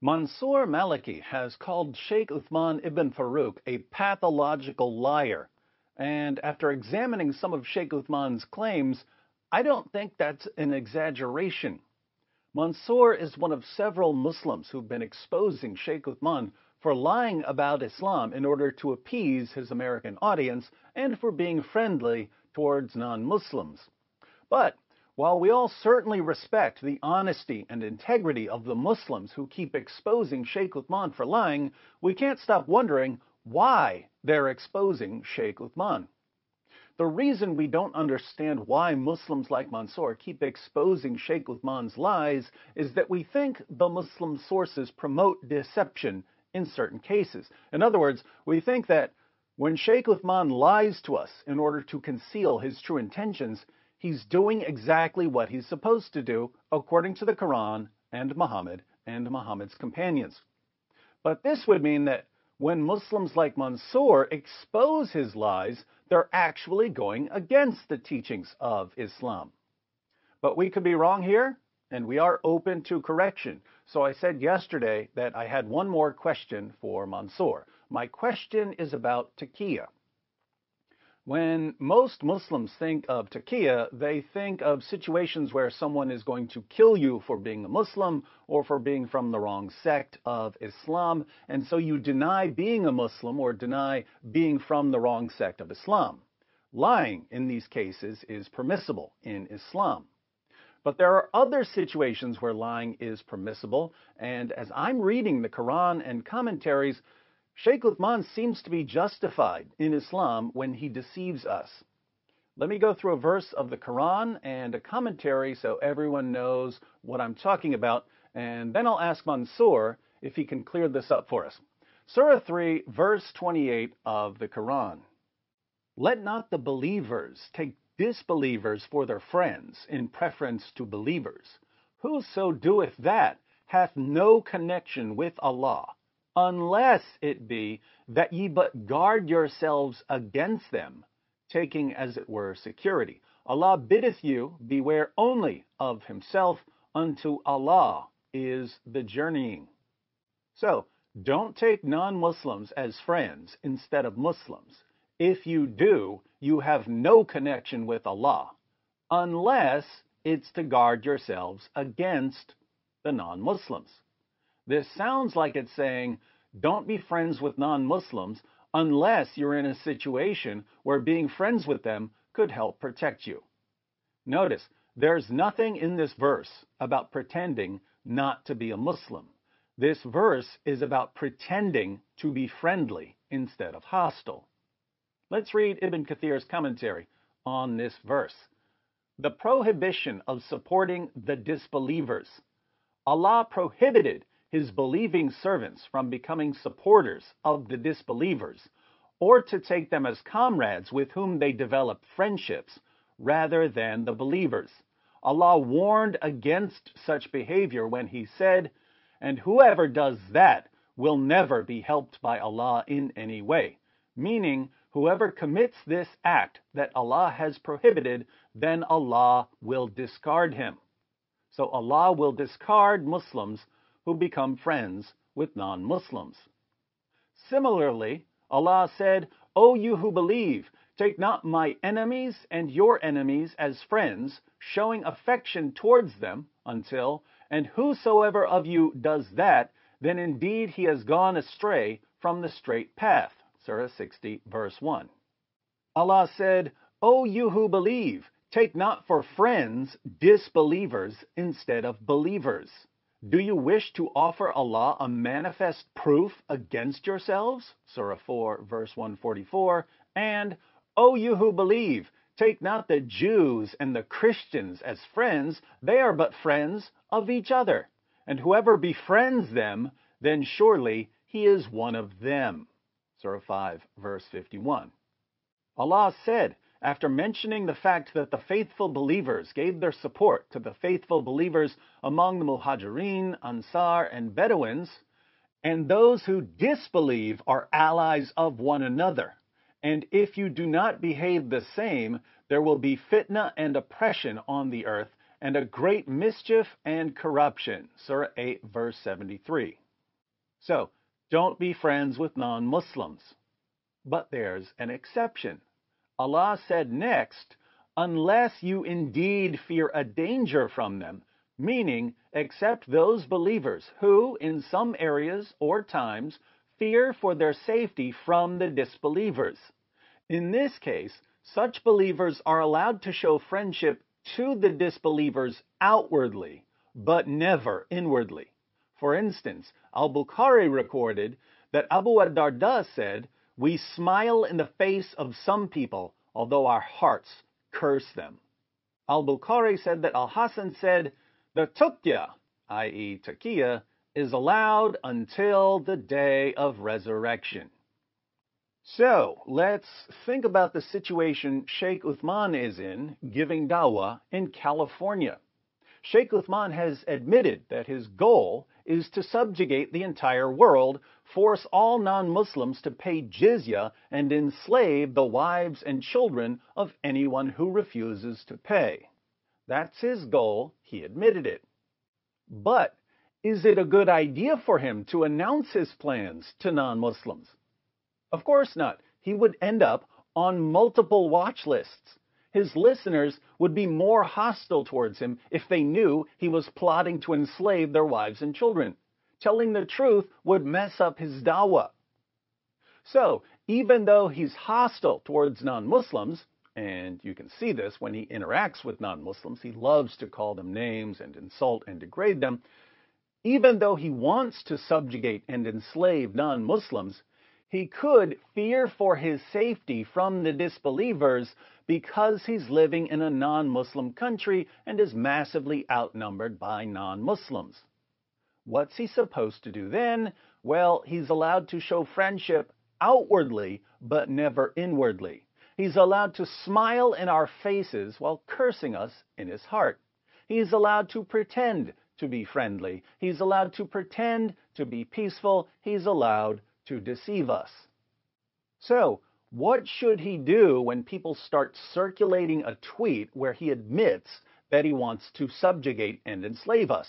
Mansour Maliki has called Sheikh Uthman ibn Farooq a pathological liar, and after examining some of Sheikh Uthman's claims, I don't think that's an exaggeration. Mansour is one of several Muslims who've been exposing Sheikh Uthman for lying about Islam in order to appease his American audience and for being friendly towards non-Muslims. But while we all certainly respect the honesty and integrity of the Muslims who keep exposing Sheikh Uthman for lying, we can't stop wondering why they're exposing Sheikh Uthman. The reason we don't understand why Muslims like Mansour keep exposing Sheikh Uthman's lies is that we think the Muslim sources promote deception in certain cases. In other words, we think that when Sheikh Uthman lies to us in order to conceal his true intentions, he's doing exactly what he's supposed to do according to the Quran and Muhammad's companions. But this would mean that when Muslims like Mansour expose his lies, they're actually going against the teachings of Islam. But we could be wrong here, and we are open to correction. So I said yesterday that I had one more question for Mansour. My question is about TAQIYA. When most Muslims think of TAQIYA, they think of situations where someone is going to kill you for being a Muslim or for being from the wrong sect of Islam, and so you deny being a Muslim or deny being from the wrong sect of Islam. Lying in these cases is permissible in Islam. But there are other situations where lying is permissible, and as I'm reading the Quran and commentaries, Sheikh Uthman seems to be justified in Islam when he deceives us. Let me go through a verse of the Quran and a commentary so everyone knows what I'm talking about, and then I'll ask Mansour if he can clear this up for us. Surah 3, verse 28 of the Quran. Let not the believers take disbelievers for their friends in preference to believers. Whoso doeth that hath no connection with Allah, unless it be that ye but guard yourselves against them, taking as it were security. Allah biddeth you beware only of himself, unto Allah is the journeying. So, don't take non-Muslims as friends instead of Muslims. If you do, you have no connection with Allah, unless it's to guard yourselves against the non-Muslims. This sounds like it's saying, don't be friends with non-Muslims unless you're in a situation where being friends with them could help protect you. Notice, there's nothing in this verse about pretending not to be a Muslim. This verse is about pretending to be friendly instead of hostile. Let's read Ibn Kathir's commentary on this verse. The prohibition of supporting the disbelievers. Allah prohibited his believing servants from becoming supporters of the disbelievers, or to take them as comrades with whom they develop friendships, rather than the believers. Allah warned against such behavior when he said, and whoever does that will never be helped by Allah in any way, meaning whoever commits this act that Allah has prohibited, then Allah will discard him. So Allah will discard Muslims who become friends with non-Muslims. Similarly, Allah said, O you who believe, take not my enemies and your enemies as friends, showing affection towards them, until, and whosoever of you does that, then indeed he has gone astray from the straight path. Surah 60, verse 1. Allah said, O you who believe, take not for friends disbelievers instead of believers. Do you wish to offer Allah a manifest proof against yourselves? Surah 4, verse 144. And, O you who believe, take not the Jews and the Christians as friends, they are but friends of each other. And whoever befriends them, then surely he is one of them. Surah 5, verse 51. Allah said, after mentioning the fact that the faithful believers gave their support to the faithful believers among the Muhajirin, Ansar, and Bedouins, and those who disbelieve are allies of one another, and if you do not behave the same, there will be fitna and oppression on the earth, and a great mischief and corruption. Surah 8, verse 73. So, don't be friends with non-Muslims. But there's an exception. Allah said next, unless you indeed fear a danger from them, meaning except those believers who, in some areas or times, fear for their safety from the disbelievers. In this case, such believers are allowed to show friendship to the disbelievers outwardly, but never inwardly. For instance, Al-Bukhari recorded that Abu ad-Darda said, we smile in the face of some people, although our hearts curse them. Al-Bukhari said that Al-Hasan said, the TAQIYA, i.e. TAQIYA, is allowed until the day of resurrection. So, let's think about the situation Sheikh Uthman is in, giving dawah in California. Sheikh Uthman has admitted that his goal is to subjugate the entire world, force all non-Muslims to pay jizya, and enslave the wives and children of anyone who refuses to pay. That's his goal, he admitted it. But is it a good idea for him to announce his plans to non-Muslims? Of course not. He would end up on multiple watch lists. His listeners would be more hostile towards him if they knew he was plotting to enslave their wives and children. Telling the truth would mess up his dawah. So, even though he's hostile towards non-Muslims, and you can see this when he interacts with non-Muslims, he loves to call them names and insult and degrade them, even though he wants to subjugate and enslave non-Muslims, he could fear for his safety from the disbelievers because he's living in a non-Muslim country and is massively outnumbered by non-Muslims. What's he supposed to do then? Well, he's allowed to show friendship outwardly, but never inwardly. He's allowed to smile in our faces while cursing us in his heart. He's allowed to pretend to be friendly. He's allowed to pretend to be peaceful. He's allowed to deceive us. So, what should he do when people start circulating a tweet where he admits that he wants to subjugate and enslave us?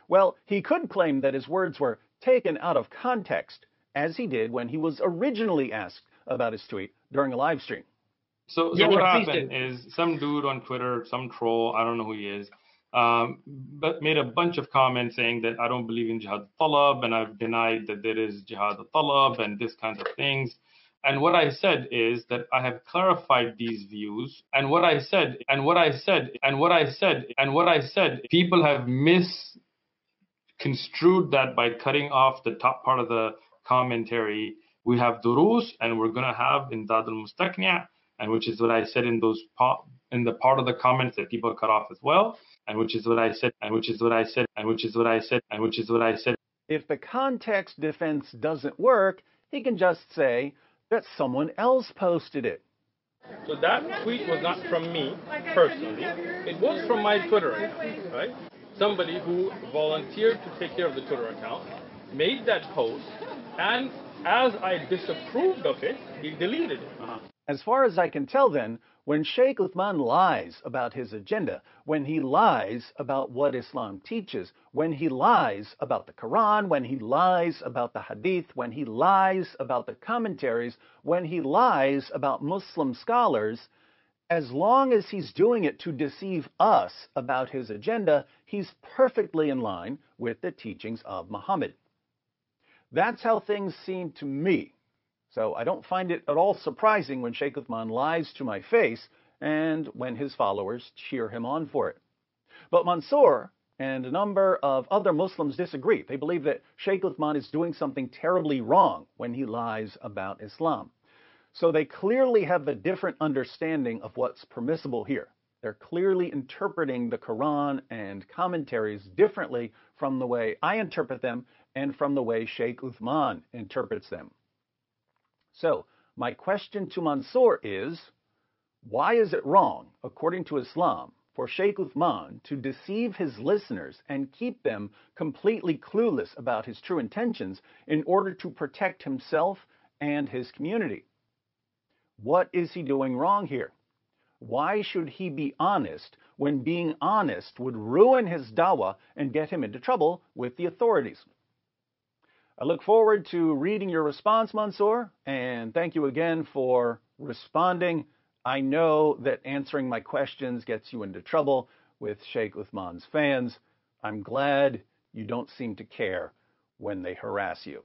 Well, he could claim that his words were taken out of context, as he did when he was originally asked about his tweet during a live stream. So what happened is some dude on Twitter, some troll, I don't know who he is, but made a bunch of comments saying that I don't believe in jihad talab, and I've denied that there is jihad talab and this kind of things. And what I said is that I have clarified these views, and what I said, people have misconstrued that by cutting off the top part of the commentary. We have durus, and we're going to have imdad al-mustaqni', and which is what I said in those in the part of the comments that people cut off as well, and which is what I said, and which is what I said, and which is what I said, and which is what I said. If the context defense doesn't work, he can just say that someone else posted it. So that tweet was not from me personally. It was from my Twitter account, right? Somebody who volunteered to take care of the Twitter account made that post, and as I disapproved of it, he deleted it. As far as I can tell then, when Sheikh Uthman lies about his agenda, when he lies about what Islam teaches, when he lies about the Quran, when he lies about the Hadith, when he lies about the commentaries, when he lies about Muslim scholars, as long as he's doing it to deceive us about his agenda, he's perfectly in line with the teachings of Muhammad. That's how things seem to me. So I don't find it at all surprising when Sheikh Uthman lies to my face and when his followers cheer him on for it. But Mansour and a number of other Muslims disagree. They believe that Sheikh Uthman is doing something terribly wrong when he lies about Islam. So they clearly have a different understanding of what's permissible here. They're clearly interpreting the Quran and commentaries differently from the way I interpret them and from the way Sheikh Uthman interprets them. So, my question to Mansour is, why is it wrong, according to Islam, for Sheikh Uthman to deceive his listeners and keep them completely clueless about his true intentions in order to protect himself and his community? What is he doing wrong here? Why should he be honest when being honest would ruin his dawah and get him into trouble with the authorities? I look forward to reading your response, Mansoor, and thank you again for responding. I know that answering my questions gets you into trouble with Sheikh Uthman's fans. I'm glad you don't seem to care when they harass you.